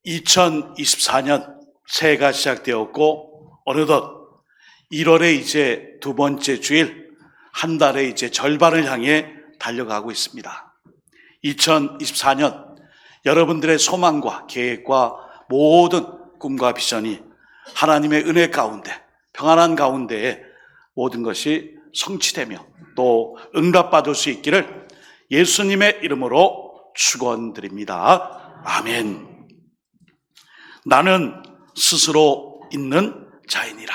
2024년 새해가 시작되었고 어느덧 1월에 이제 두 번째 주일, 한 달의 이제 절반을 향해 달려가고 있습니다. 2024년 여러분들의 소망과 계획과 모든 꿈과 비전이 하나님의 은혜 가운데, 평안한 가운데에 모든 것이 성취되며 또 응답받을 수 있기를 예수님의 이름으로 축원드립니다. 아멘. 나는 스스로 있는 자이니라.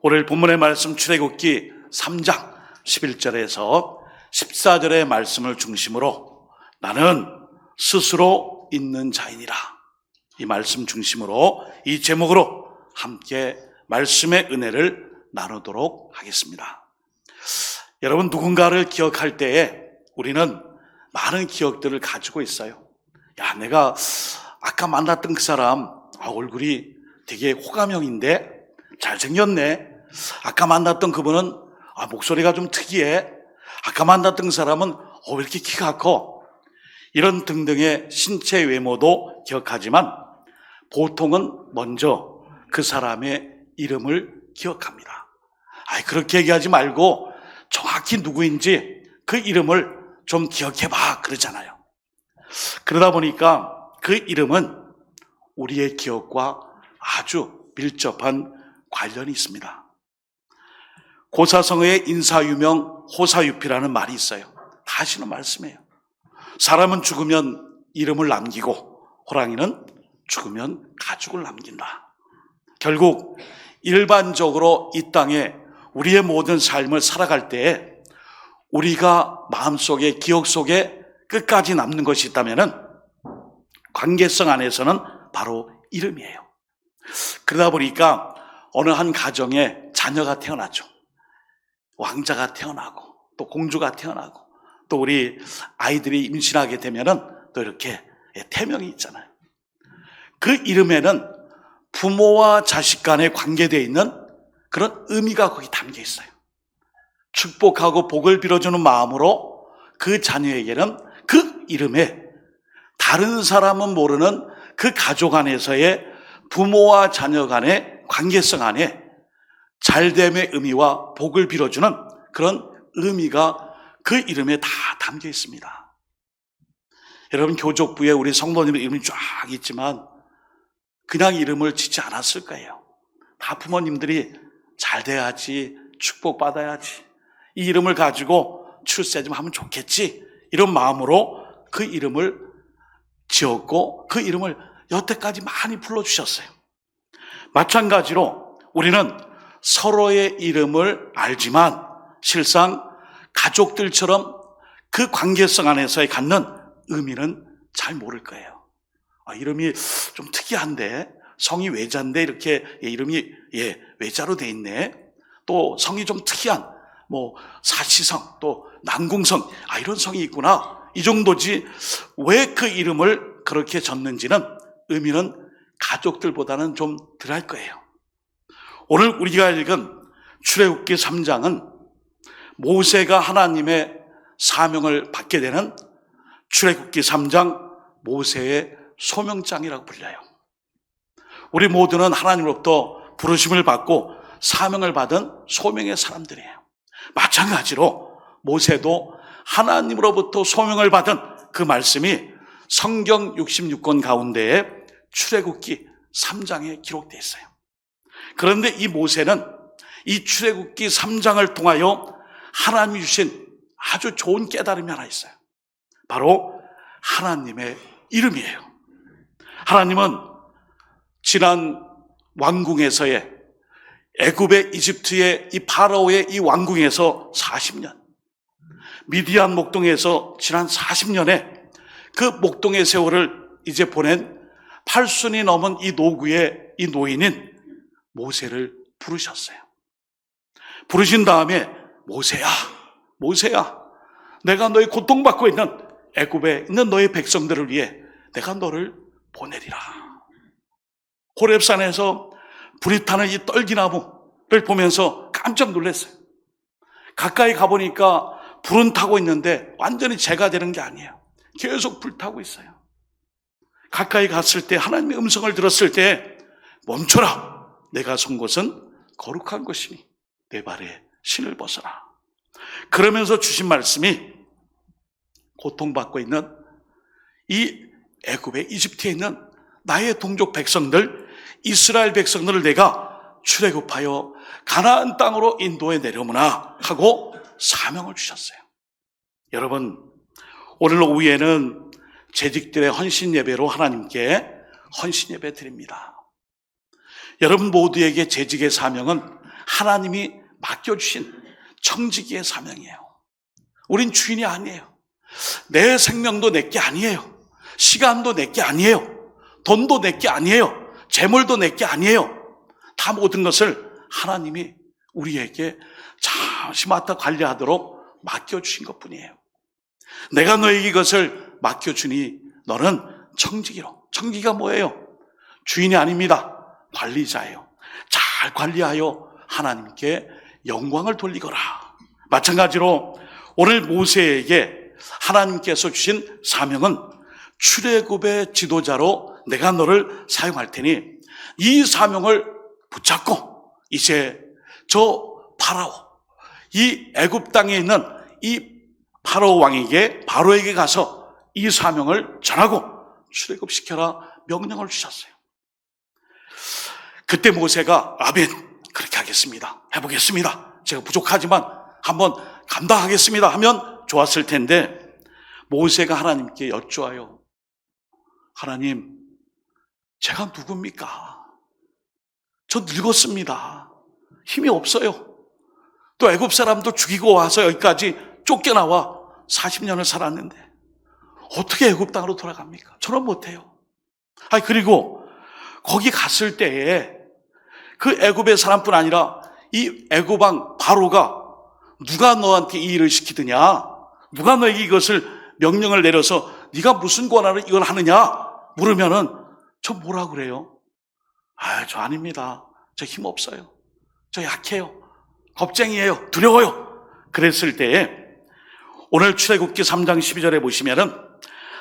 오늘 본문의 말씀 출애굽기 3장 11절에서 14절의 말씀을 중심으로 나는 스스로 있는 자이니라, 이 말씀 중심으로, 이 제목으로 함께 말씀의 은혜를 나누도록 하겠습니다. 여러분, 누군가를 기억할 때에 우리는 많은 기억들을 가지고 있어요. 야, 내가 아까 만났던 그 사람, 얼굴이 되게 호감형인데 잘생겼네. 아까 만났던 그분은 목소리가 좀 특이해. 아까 만났던 그 사람은 왜 이렇게 키가 커? 이런 등등의 신체 외모도 기억하지만 보통은 먼저 그 사람의 이름을 기억합니다. 그렇게 얘기하지 말고 정확히 누구인지 그 이름을 좀 기억해봐 그러잖아요. 그러다 보니까 그 이름은 우리의 기억과 아주 밀접한 관련이 있습니다. 고사성어의 인사유명 호사유피라는 말이 있어요. 다 아시는 말씀이에요. 사람은 죽으면 이름을 남기고 호랑이는 죽으면 가죽을 남긴다. 결국 일반적으로 이 땅에 우리의 모든 삶을 살아갈 때에 우리가 마음속에, 기억 속에 끝까지 남는 것이 있다면은 관계성 안에서는 바로 이름이에요. 그러다 보니까 어느 한 가정에 자녀가 태어나죠. 왕자가 태어나고 또 공주가 태어나고 또 우리 아이들이 임신하게 되면은 또 이렇게 태명이 있잖아요. 그 이름에는 부모와 자식 간에 관계되어 있는 그런 의미가 거기 담겨 있어요. 축복하고 복을 빌어주는 마음으로 그 자녀에게는 그 이름에 다른 사람은 모르는 그 가족 안에서의 부모와 자녀 간의 관계성 안에 잘됨의 의미와 복을 빌어주는 그런 의미가 그 이름에 다 담겨 있습니다. 여러분, 교족부에 우리 성도님의 이름이 쫙 있지만 그냥 이름을 짓지 않았을 거예요. 다 부모님들이 잘 돼야지, 축복받아야지, 이 이름을 가지고 출세 좀 하면 좋겠지, 이런 마음으로 그 이름을 지었고 그 이름을 여태까지 많이 불러주셨어요. 마찬가지로 우리는 서로의 이름을 알지만 실상 가족들처럼 그 관계성 안에서의 갖는 의미는 잘 모를 거예요. 이름이 좀 특이한데, 성이 외자인데 이렇게 이름이 외자로 돼 있네. 또 성이 좀 특이한 사시성, 또 난궁성, 이런 성이 있구나, 이 정도지 왜 그 이름을 그렇게 졌는지는 의미는 가족들보다는 좀 덜할 거예요. 오늘 우리가 읽은 출애굽기 3장은 모세가 하나님의 사명을 받게 되는 출애굽기 3장 모세의 소명장이라고 불려요. 우리 모두는 하나님으로부터 부르심을 받고 사명을 받은 소명의 사람들이에요. 마찬가지로 모세도 하나님으로부터 소명을 받은 그 말씀이 성경 66권 가운데에 출애굽기 3장에 기록되어 있어요. 그런데 이 모세는 이 출애굽기 3장을 통하여 하나님이 주신 아주 좋은 깨달음이 하나 있어요. 바로 하나님의 이름이에요. 하나님은 지난 왕궁에서의 애굽의 이집트의 이 파라오의 이 왕궁에서 40년, 미디안 목동에서 지난 40년의 그 목동의 세월을 이제 보낸 8순이 넘은 이 노구의 이 노인인 모세를 부르셨어요. 부르신 다음에 모세야, 모세야, 내가 너희 고통받고 있는 애굽에 있는 너희 백성들을 위해 내가 너를 보내리라. 호렙산에서 불이 타는 이 떨기나무를 보면서 깜짝 놀랐어요. 가까이 가보니까 불은 타고 있는데 완전히 재가 되는 게 아니에요. 계속 불타고 있어요. 가까이 갔을 때 하나님의 음성을 들었을 때 멈춰라. 내가 선 곳은 거룩한 곳이니 내 발에 신을 벗어라. 그러면서 주신 말씀이 고통받고 있는 이 애굽의 이집트에 있는 나의 동족 백성들, 이스라엘 백성들을 내가 출애굽하여 가나안 땅으로 인도해 내려오나 하고 사명을 주셨어요. 여러분, 오늘 오후에는 재직들의 헌신 예배로 하나님께 헌신 예배 드립니다. 여러분 모두에게 재직의 사명은 하나님이 맡겨주신 청지기의 사명이에요. 우린 주인이 아니에요. 내 생명도 내게 아니에요. 시간도 내게 아니에요. 돈도 내게 아니에요. 재물도 내게 아니에요. 다 모든 것을 하나님이 우리에게 잠시 맡아 관리하도록 맡겨주신 것뿐이에요. 내가 너에게 이것을 맡겨주니 너는 청지기로. 청지기가 뭐예요? 주인이 아닙니다. 관리자예요. 잘 관리하여 하나님께 영광을 돌리거라. 마찬가지로 오늘 모세에게 하나님께서 주신 사명은 출애굽의 지도자로 내가 너를 사용할 테니 이 사명을 붙잡고 이제 저 파라오, 이 애굽 땅에 있는 이 바로에게 가서 이 사명을 전하고 출애굽시켜라 명령을 주셨어요. 그때 모세가 아멘, 그렇게 하겠습니다. 해보겠습니다. 제가 부족하지만 한번 감당하겠습니다 하면 좋았을 텐데 모세가 하나님께 여쭈어요. 하나님, 제가 누굽니까? 저 늙었습니다. 힘이 없어요. 또 애굽 사람도 죽이고 와서 여기까지 쫓겨나와 40년을 살았는데 어떻게 애굽 땅으로 돌아갑니까? 저는 못해요. 그리고 거기 갔을 때에 그 애굽의 사람뿐 아니라 이 애굽 왕 바로가 누가 너한테 이 일을 시키느냐? 누가 너에게 이것을 명령을 내려서 네가 무슨 권한으로 이걸 하느냐? 물으면은 저 뭐라 그래요? 저 아닙니다. 저 힘 없어요. 저 약해요. 겁쟁이에요. 두려워요. 그랬을 때에 오늘 출애굽기 3장 12절에 보시면은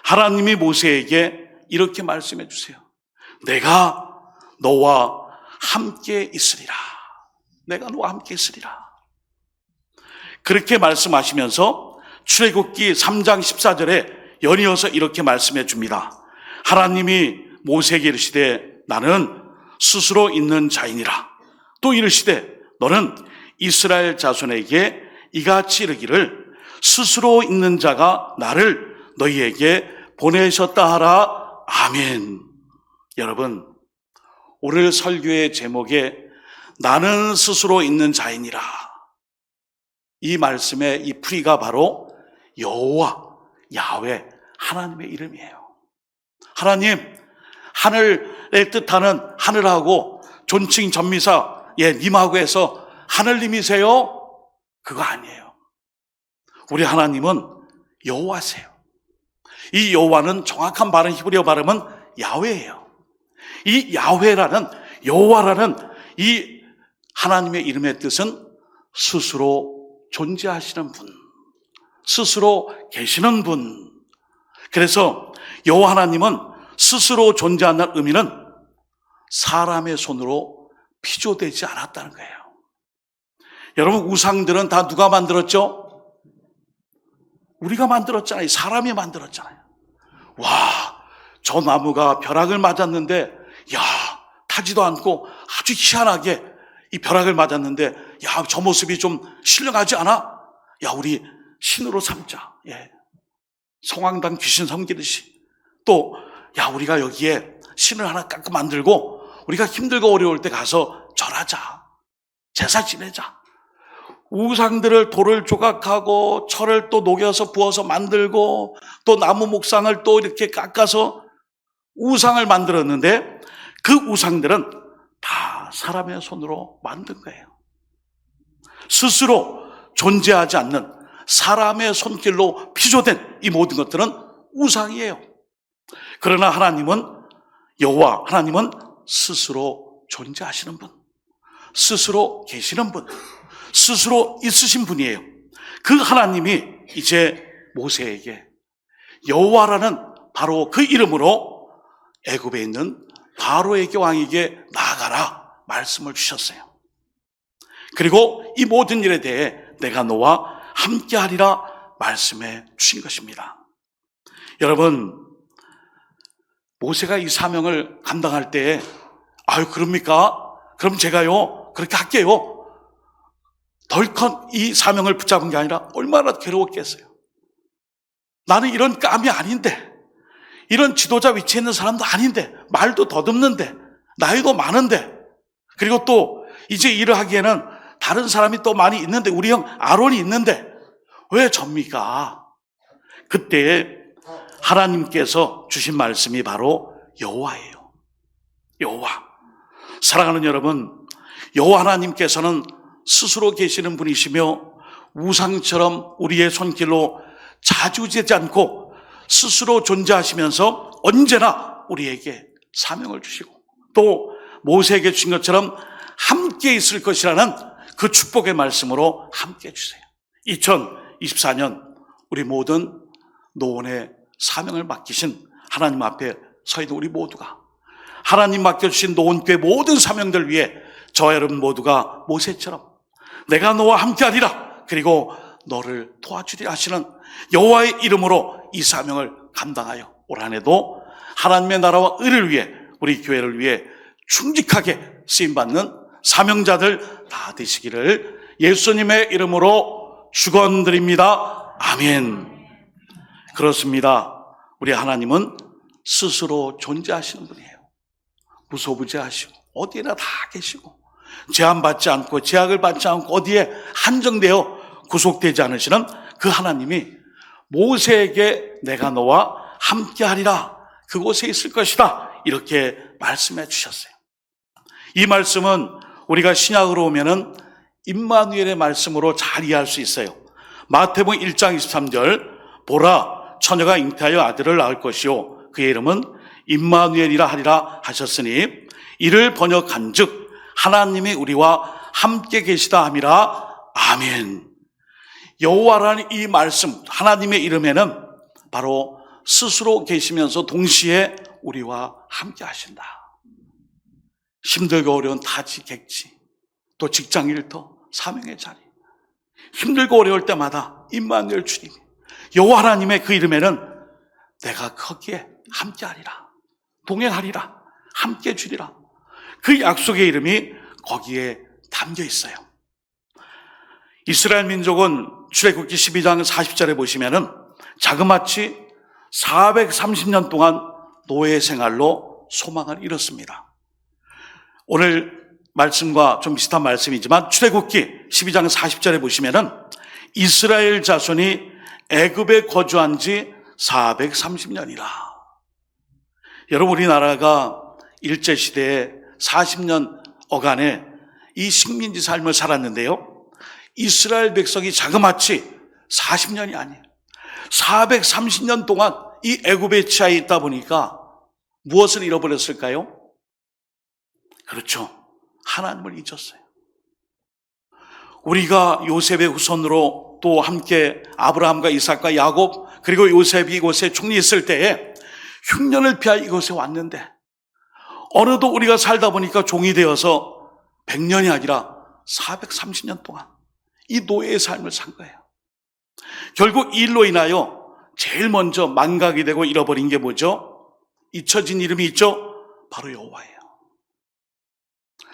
하나님이 모세에게 이렇게 말씀해 주세요. 내가 너와 함께 있으리라. 내가 너와 함께 있으리라. 그렇게 말씀하시면서 출애굽기 3장 14절에 연이어서 이렇게 말씀해 줍니다. 하나님이 모세에게 이르시되 나는 스스로 있는 자이니라. 또 이르시되 너는 이스라엘 자손에게 이같이 이르기를 스스로 있는 자가 나를 너희에게 보내셨다 하라. 아멘. 여러분, 오늘 설교의 제목에 나는 스스로 있는 자이니라, 이 말씀의 이 풀이가 바로 여호와, 야훼, 하나님의 이름이에요. 하나님, 하늘의 뜻하는 하늘하고 존칭 전미사 님하고 해서 하늘님이세요? 그거 아니에요. 우리 하나님은 여호와세요. 이 여호와는 정확한 발음, 히브리어 발음은 야훼예요. 이 야훼라는, 여호와라는 이 하나님의 이름의 뜻은 스스로 존재하시는 분, 스스로 계시는 분. 그래서 여호와 하나님은 스스로 존재한다는 의미는 사람의 손으로 피조되지 않았다는 거예요. 여러분, 우상들은 다 누가 만들었죠? 우리가 만들었잖아요. 사람이 만들었잖아요. 와, 저 나무가 벼락을 맞았는데 타지도 않고 아주 희한하게 이 벼락을 맞았는데 저 모습이 좀 신령하지 않아? 우리 신으로 삼자. 성황당 귀신 섬기듯이. 또 우리가 여기에 신을 하나 깎아 만들고 우리가 힘들고 어려울 때 가서 절하자. 제사 지내자. 우상들을 돌을 조각하고 철을 또 녹여서 부어서 만들고 또 나무 목상을 또 이렇게 깎아서 우상을 만들었는데 그 우상들은 다 사람의 손으로 만든 거예요. 스스로 존재하지 않는 사람의 손길로 피조된 이 모든 것들은 우상이에요. 그러나 하나님은, 여호와 하나님은 스스로 존재하시는 분, 스스로 계시는 분, 스스로 있으신 분이에요. 그 하나님이 이제 모세에게 여호와라는 바로 그 이름으로 애굽에 있는 바로에게 왕에게 나아가라 말씀을 주셨어요. 그리고 이 모든 일에 대해 내가 너와 함께하리라 말씀해 주신 것입니다. 여러분, 모세가 이 사명을 감당할 때에 그럽니까? 그럼 제가요 그렇게 할게요. 덜컥 이 사명을 붙잡은 게 아니라 얼마나 괴로웠겠어요. 나는 이런 깜이 아닌데, 이런 지도자 위치에 있는 사람도 아닌데, 말도 더듬는데, 나이도 많은데, 그리고 또 이제 일을 하기에는 다른 사람이 또 많이 있는데, 우리 형 아론이 있는데 왜 접니까? 그때 하나님께서 주신 말씀이 바로 여호와예요. 여호와. 사랑하는 여러분, 여호와 하나님께서는 스스로 계시는 분이시며 우상처럼 우리의 손길로 자주되지 않고 스스로 존재하시면서 언제나 우리에게 사명을 주시고 또 모세에게 주신 것처럼 함께 있을 것이라는 그 축복의 말씀으로 함께 해주세요. 2024년 우리 모든 노원의 사명을 맡기신 하나님 앞에 서 있는 우리 모두가 하나님 맡겨주신 노원교회 모든 사명들 위해 저와 여러분 모두가 모세처럼 내가 너와 함께하리라 그리고 너를 도와주리라 하시는 여호와의 이름으로 이 사명을 감당하여 올 한 해도 하나님의 나라와 의를 위해 우리 교회를 위해 충직하게 쓰임받는 사명자들 다 되시기를 예수님의 이름으로 축원드립니다. 아멘. 그렇습니다. 우리 하나님은 스스로 존재하시는 분이에요. 무소부재하시고 어디에나 다 계시고 제한받지 않고 제약을 받지 않고 어디에 한정되어 구속되지 않으시는 그 하나님이 모세에게 내가 너와 함께하리라 그곳에 있을 것이다 이렇게 말씀해 주셨어요. 이 말씀은 우리가 신약으로 오면은 임마누엘의 말씀으로 잘 이해할 수 있어요. 마태복음 1장 23절 보라 처녀가 잉태하여 아들을 낳을 것이요 그의 이름은 임마누엘이라 하리라 하셨으니 이를 번역한즉 하나님이 우리와 함께 계시다 함이라. 아멘. 여호와라는 이 말씀 하나님의 이름에는 바로 스스로 계시면서 동시에 우리와 함께 하신다. 힘들고 어려운 타지 객지 또 직장 일터 사명의 자리 힘들고 어려울 때마다 임마누엘 주님 여호와 하나님의 그 이름에는 내가 거기에 함께하리라 동행하리라 함께 주리라 그 약속의 이름이 거기에 담겨 있어요. 이스라엘 민족은 출애굽기 12장 40절에 보시면은 자그마치 430년 동안 노예 생활로 소망을 잃었습니다. 오늘 말씀과 좀 비슷한 말씀이지만 출애굽기 12장 40절에 보시면은 이스라엘 자손이 애굽에 거주한 지 430년이라. 여러분 우리나라가 일제시대에 40년 어간에 이 식민지 삶을 살았는데요. 이스라엘 백성이 자그마치 40년이 아니에요. 430년 동안 이 애굽에 치하에 있다 보니까 무엇을 잃어버렸을까요? 그렇죠. 하나님을 잊었어요. 우리가 요셉의 후손으로 또 함께 아브라함과 이삭과 야곱 그리고 요셉이 이곳에 총리했을 때에 흉년을 피하 이곳에 왔는데 어느덧 우리가 살다 보니까 종이 되어서 100년이 아니라 430년 동안 이 노예의 삶을 산 거예요. 결국 이 일로 인하여 제일 먼저 망각이 되고 잃어버린 게 뭐죠? 잊혀진 이름이 있죠? 바로 여호와예요.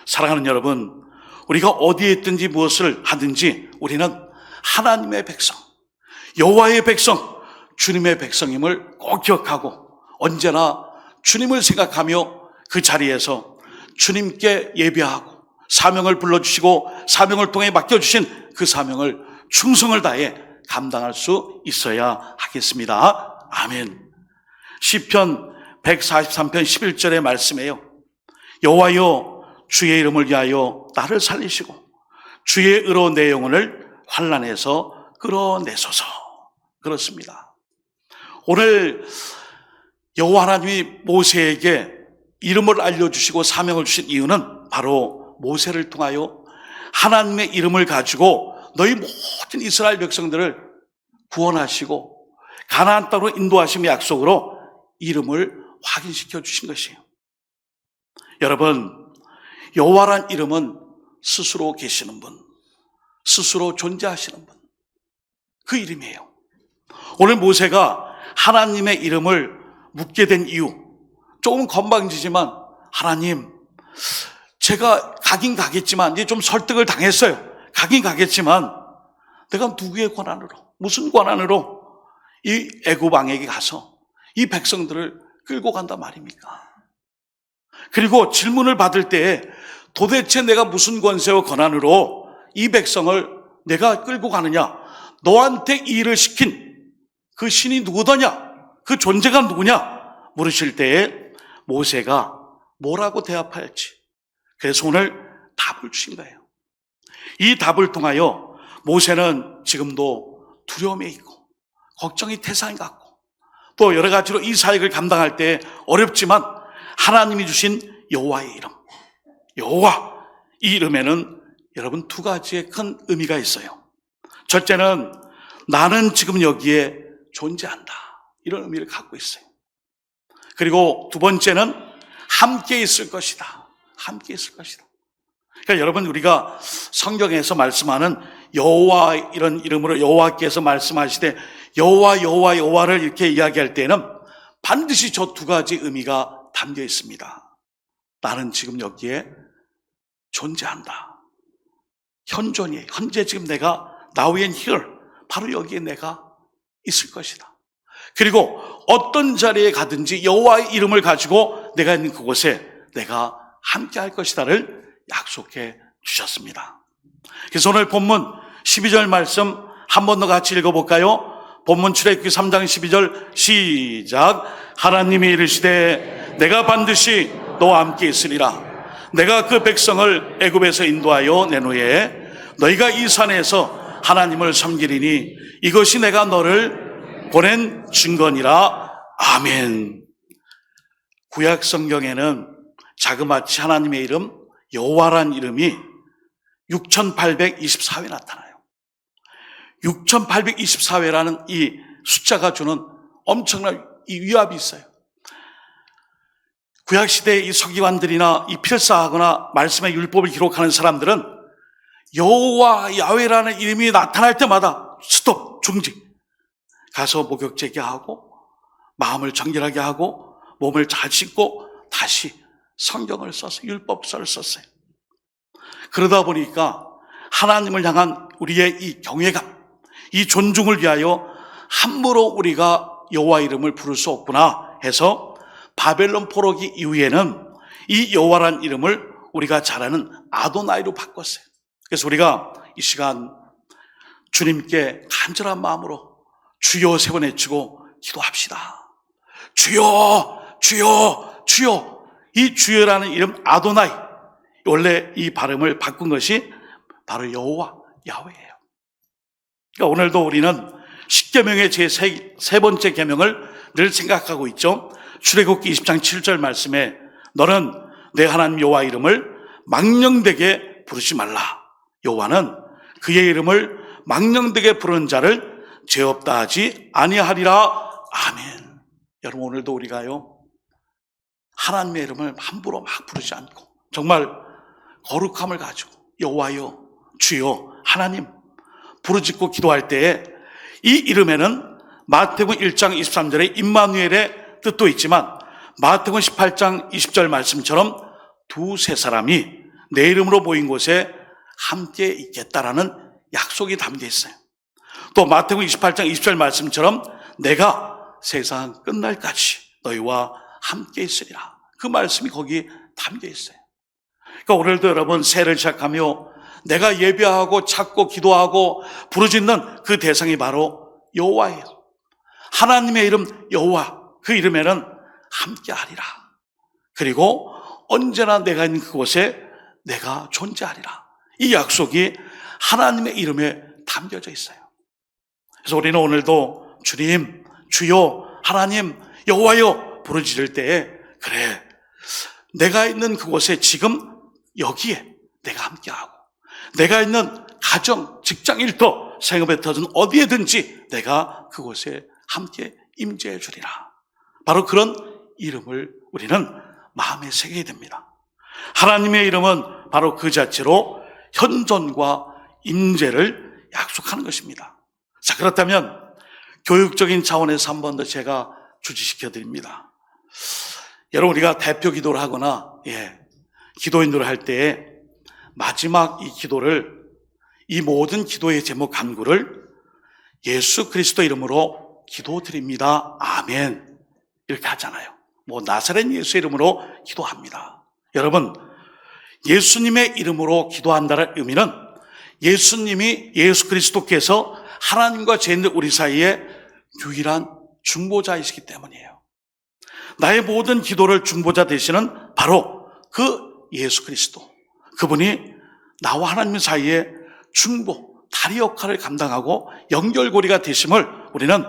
사랑하는 여러분, 우리가 어디에 있든지 무엇을 하든지 우리는 하나님의 백성, 여호와의 백성, 주님의 백성임을 꼭 기억하고 언제나 주님을 생각하며 그 자리에서 주님께 예배하고 사명을 불러주시고 사명을 통해 맡겨주신 그 사명을 충성을 다해 감당할 수 있어야 하겠습니다. 아멘. 시편 143편 11절의 말씀이에요. 여호와여 주의 이름을 위하여 나를 살리시고 주의 의로 내 영혼을 환난에서 끌어내소서. 그렇습니다. 오늘 여호와 하나님이 모세에게 이름을 알려주시고 사명을 주신 이유는 바로 모세를 통하여 하나님의 이름을 가지고 너희 모든 이스라엘 백성들을 구원하시고 가나안 땅으로 인도하심의 약속으로 이름을 확인시켜 주신 것이에요. 여러분, 여호와란 이름은 스스로 계시는 분, 스스로 존재하시는 분, 그 이름이에요. 오늘 모세가 하나님의 이름을 묻게 된 이유, 조금 건방지지만, 하나님, 제가 가긴 가겠지만, 이제 좀 설득을 당했어요. 가긴 가겠지만, 내가 누구의 권한으로, 무슨 권한으로 이 애굽 왕에게 가서 이 백성들을 끌고 간단 말입니까? 그리고 질문을 받을 때 도대체 내가 무슨 권세와 권한으로 이 백성을 내가 끌고 가느냐? 너한테 이 일을 시킨 그 신이 누구더냐? 그 존재가 누구냐? 물으실 때에 모세가 뭐라고 대답할지, 그래서 오늘 답을 주신 거예요. 이 답을 통하여 모세는 지금도 두려움에 있고 걱정이 태산이 같고 또 여러 가지로 이 사역을 감당할 때 어렵지만 하나님이 주신 여호와의 이름, 여호와, 이 이름에는 여러분 두 가지의 큰 의미가 있어요. 첫째는 나는 지금 여기에 존재한다, 이런 의미를 갖고 있어요. 그리고 두 번째는 함께 있을 것이다, 함께 있을 것이다. 그러니까 여러분, 우리가 성경에서 말씀하는 여호와, 이런 이름으로 여호와께서 말씀하시되 여호와 여호와 여호와를 이렇게 이야기할 때는 반드시 저 두 가지 의미가 담겨 있습니다. 나는 지금 여기에 존재한다, 현존이에요. 현재 지금 내가 now and here, 바로 여기에 내가 있을 것이다. 그리고 어떤 자리에 가든지 여호와의 이름을 가지고 내가 있는 그곳에 내가 함께 할 것이다를 약속해 주셨습니다. 그래서 오늘 본문 12절 말씀 한 번 더 같이 읽어볼까요? 본문 출애굽기 3장 12절 시작. 하나님이 이르시되 내가 반드시 너와 함께 있으리라. 내가 그 백성을 애굽에서 인도하여 낸 후에 너희가 이 산에서 하나님을 섬기리니 이것이 내가 너를 보낸 증거니라. 아멘. 구약 성경에는 자그마치 하나님의 이름 여호와란 이름이 6824회 나타나요. 6824회라는 이 숫자가 주는 엄청난 이 위압이 있어요. 구약시대의 이 서기관들이나 이 필사하거나 말씀의 율법을 기록하는 사람들은 여호와 야훼라는 이름이 나타날 때마다 스톱, 중지, 가서 목욕 제기하고 마음을 정결하게 하고 몸을 잘 씻고 다시 성경을 써서 율법서를 썼어요. 그러다 보니까 하나님을 향한 우리의 이 경외감, 이 존중을 위하여 함부로 우리가 여호와 이름을 부를 수 없구나 해서 바벨론 포로기 이후에는 이 여호와란 이름을 우리가 잘 아는 아도나이로 바꿨어요. 그래서 우리가 이 시간 주님께 간절한 마음으로 주여 세 번 외치고 기도합시다. 주여, 주여, 주여. 이 주여라는 이름 아도나이, 원래 이 발음을 바꾼 것이 바로 여호와, 야훼예요. 그러니까 오늘도 우리는 십계명의 세 번째 계명을 늘 생각하고 있죠. 출애굽기 20장 7절 말씀에 너는 내 하나님 여호와 이름을 망령되게 부르지 말라. 여호와는 그의 이름을 망령되게 부르는 자를 죄 없다 하지 아니하리라. 아멘. 여러분, 오늘도 우리가요 하나님의 이름을 함부로 막 부르지 않고 정말 거룩함을 가지고 여호와여, 주여, 하나님 부르짖고 기도할 때에 이 이름에는 마태복음 1장 23절에 임마누엘의 뜻도 있지만 마태복음 18장 20절 말씀처럼 두세 사람이 내 이름으로 모인 곳에 함께 있겠다라는 약속이 담겨 있어요. 또 마태복음 28장 20절 말씀처럼 내가 세상 끝날까지 너희와 함께 있으리라. 그 말씀이 거기 담겨 있어요. 그러니까 오늘도 여러분 새해를 시작하며 내가 예배하고 찾고 기도하고 부르짖는 그 대상이 바로 여호와예요. 하나님의 이름 여호와, 그 이름에는 함께 하리라. 그리고 언제나 내가 있는 그곳에 내가 존재하리라. 이 약속이 하나님의 이름에 담겨져 있어요. 그래서 우리는 오늘도 주님, 주여, 하나님, 여호와여 부르짖을 때에 그래, 내가 있는 그곳에 지금 여기에 내가 함께하고 내가 있는 가정, 직장, 일터, 생업에 터진 어디에든지 내가 그곳에 함께 임재해 주리라. 바로 그런 이름을 우리는 마음에 새겨야 됩니다. 하나님의 이름은 바로 그 자체로 현존과 임재를 약속하는 것입니다. 자, 그렇다면 교육적인 차원에서 한 번 더 제가 주지시켜 드립니다. 여러분, 우리가 대표 기도를 하거나 기도 인도를 할 때에 마지막 이 기도를, 이 모든 기도의 제목 간구를 예수 그리스도 이름으로 기도드립니다. 아멘. 이렇게 하잖아요. 나사렛 예수 이름으로 기도합니다. 여러분, 예수님의 이름으로 기도한다는 의미는 예수님이, 예수 그리스도께서 하나님과 죄인들 우리 사이에 유일한 중보자이시기 때문이에요. 나의 모든 기도를 중보자 되시는 바로 그 예수 그리스도, 그분이 나와 하나님 사이에 중보, 다리 역할을 감당하고 연결고리가 되심을 우리는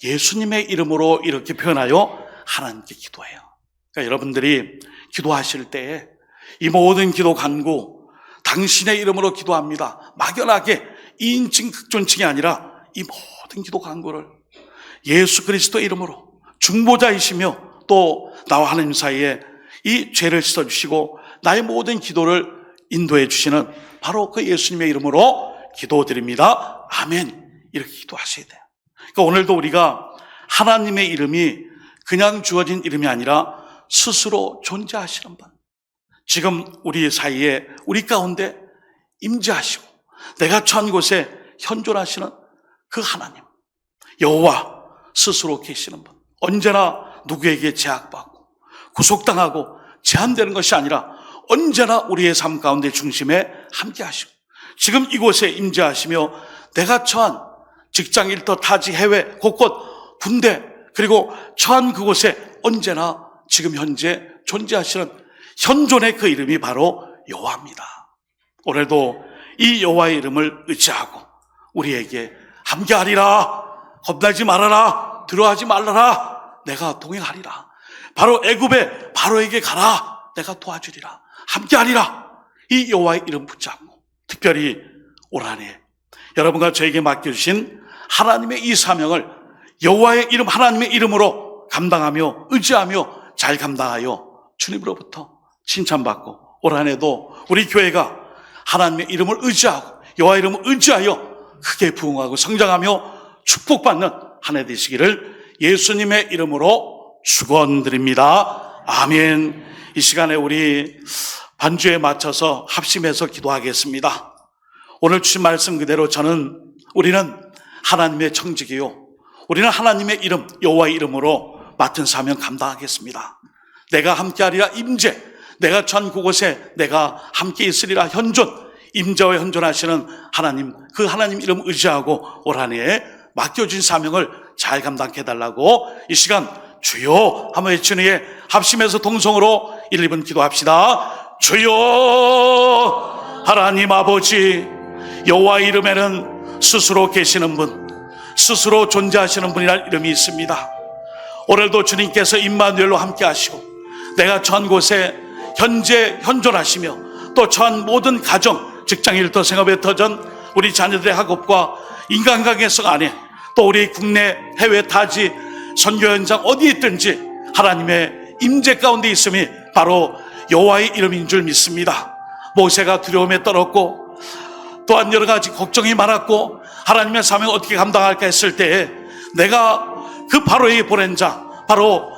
예수님의 이름으로 이렇게 표현하여 하나님께 기도해요. 그러니까 여러분들이 기도하실 때에 이 모든 기도 간구, 당신의 이름으로 기도합니다, 막연하게 2인칭 극존칭이 아니라 이 모든 기도 간구를 예수 그리스도 이름으로, 중보자이시며 또 나와 하나님 사이에 이 죄를 씻어주시고 나의 모든 기도를 인도해 주시는 바로 그 예수님의 이름으로 기도드립니다. 아멘. 이렇게 기도하셔야 돼요. 그러니까 오늘도 우리가 하나님의 이름이 그냥 주어진 이름이 아니라 스스로 존재하시는 분, 지금 우리 사이에, 우리 가운데 임재하시고 내가 처한 곳에 현존하시는 그 하나님, 여호와 스스로 계시는 분, 언제나 누구에게 제약받고 구속당하고 제한되는 것이 아니라 언제나 우리의 삶 가운데 중심에 함께하시고 지금 이곳에 임재하시며 내가 처한 직장, 일터, 타지, 해외, 곳곳, 군대, 그리고 처한 그곳에 언제나 지금 현재 존재하시는 현존의 그 이름이 바로 여호와입니다. 오늘도 이 여호와의 이름을 의지하고 우리에게 함께하리라, 겁나지 말아라, 두려워하지 말아라, 내가 동행하리라, 바로 애굽에 바로에게 가라, 내가 도와주리라, 함께하리라, 이 여호와의 이름 붙잡고 특별히 올 한 해 여러분과 저에게 맡겨주신 하나님의 이 사명을 여호와의 이름, 하나님의 이름으로 감당하며 의지하며 잘 감당하여 주님으로부터 칭찬받고 올 한 해도 우리 교회가 하나님의 이름을 의지하고 여호와의 이름을 의지하여 크게 부흥하고 성장하며 축복받는 한 해 되시기를 예수님의 이름으로 축원드립니다. 아멘. 이 시간에 우리 반주에 맞춰서 합심해서 기도하겠습니다. 오늘 주신 말씀 그대로 우리는 하나님의 청직이요, 우리는 하나님의 이름, 여호와의 이름으로 맡은 사명 감당하겠습니다. 내가 함께하리라 임재, 내가 전 그곳에 내가 함께 있으리라 현존, 임재와 현존하시는 하나님, 그 하나님 이름 의지하고 올 한 해에 맡겨진 사명을 잘 감당해 달라고 이 시간 주여 한번 외치는 에 합심해서 동성으로 1, 2분 기도합시다. 주여, 하나님 아버지, 여호와의 이름에는 스스로 계시는 분, 스스로 존재하시는 분이라는 이름이 있습니다. 오늘도 주님께서 임마누엘로 함께 하시고 내가 처한 곳에 현재 현존하시며 또 처한 모든 가정, 직장, 일터, 생업에 터전 우리 자녀들의 학업과 인간관계성 안에 또 우리 국내 해외 타지 선교 현장 어디에 있든지 하나님의 임재 가운데 있음이 바로 여호와의 이름인 줄 믿습니다. 모세가 두려움에 떨었고 또한 여러 가지 걱정이 많았고 하나님의 사명을 어떻게 감당할까 했을 때에 내가 그 바로에게 보낸 자, 바로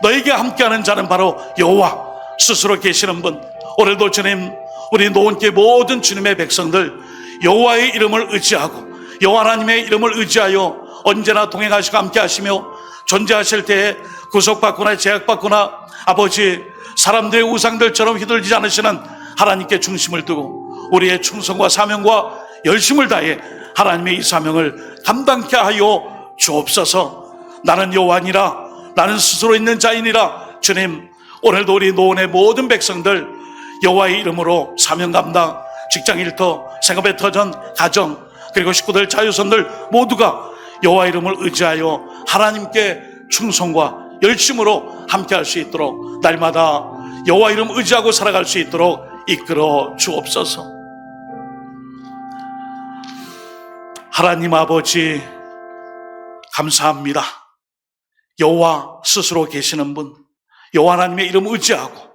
너에게 함께하는 자는 바로 여호와 스스로 계시는 분, 오늘도 주님, 우리 노원교회 모든 주님의 백성들 여호와의 이름을 의지하고 여호와 하나님의 이름을 의지하여 언제나 동행하시고 함께하시며 존재하실 때에 구속받거나 제약받거나 아버지 사람들의 우상들처럼 휘둘리지 않으시는 하나님께 중심을 두고 우리의 충성과 사명과 열심을 다해 하나님의 이 사명을 감당케 하여 주옵소서. 나는 여호와니라, 나는 스스로 있는 자이니라. 주님, 오늘도 우리 노원의 모든 백성들 여호와의 이름으로 사명 감당, 직장 일터, 생업의 터전, 가정, 그리고 식구들, 자유선들 모두가 여호와 이름을 의지하여 하나님께 충성과 열심으로 함께할 수 있도록 날마다 여호와 이름 의지하고 살아갈 수 있도록 이끌어 주옵소서. 하나님 아버지 감사합니다. 여호와 스스로 계시는 분, 여호와 하나님의 이름 의지하고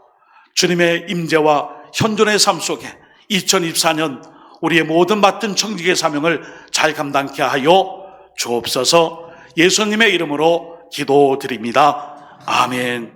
주님의 임재와 현존의 삶 속에 2024년 우리의 모든 맡은 청직의 사명을 잘 감당케 하여 주옵소서. 예수님의 이름으로 기도드립니다. 아멘.